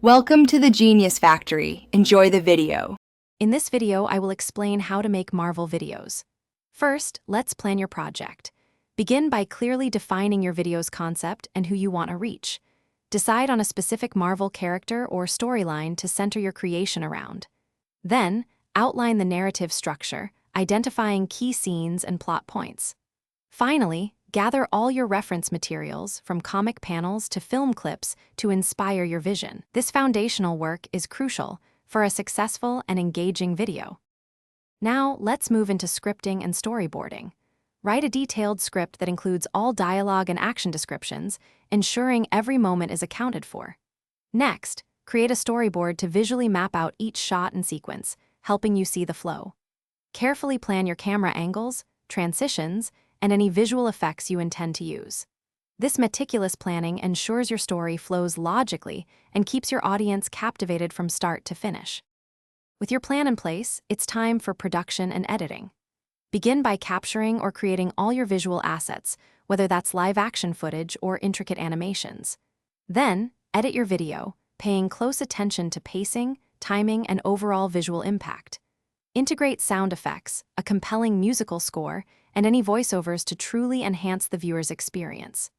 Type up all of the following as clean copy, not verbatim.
Welcome to the Genius Factory. Enjoy the video. In this video, I will explain how to make Marvel videos. First, let's plan your project. Begin by clearly defining your video's concept and who you want to reach. Decide on a specific Marvel character or storyline to center your creation around. Then, outline the narrative structure, identifying key scenes and plot points. Finally, gather all your reference materials, from comic panels to film clips, to inspire your vision. This foundational work is crucial for a successful and engaging video. Now, let's move into scripting and storyboarding. Write a detailed script that includes all dialogue and action descriptions, ensuring every moment is accounted for. Next, create a storyboard to visually map out each shot and sequence, helping you see the flow. Carefully plan your camera angles, transitions, and any visual effects you intend to use. This meticulous planning ensures your story flows logically and keeps your audience captivated from start to finish. With your plan in place, it's time for production and editing. Begin by capturing or creating all your visual assets, whether that's live-action footage or intricate animations. Then, edit your video, paying close attention to pacing, timing, and overall visual impact. Integrate sound effects, a compelling musical score, and any voiceovers to truly enhance the viewer's experience.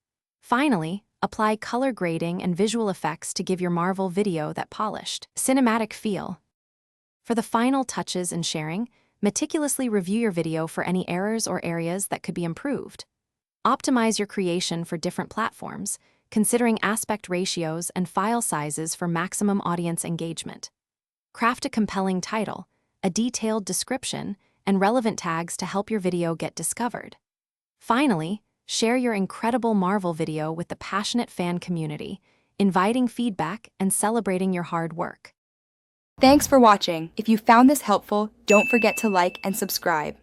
Finally, apply color grading and visual effects to give your Marvel video that polished, cinematic feel. For the final touches and sharing, meticulously review your video for any errors or areas that could be improved. Optimize your creation for different platforms, considering aspect ratios and file sizes for maximum audience engagement. Craft a compelling title, a detailed description, and relevant tags to help your video get discovered. Finally, share your incredible Marvel video with the passionate fan community, inviting feedback and celebrating your hard work. Thanks for watching. If you found this helpful, don't forget to like and subscribe.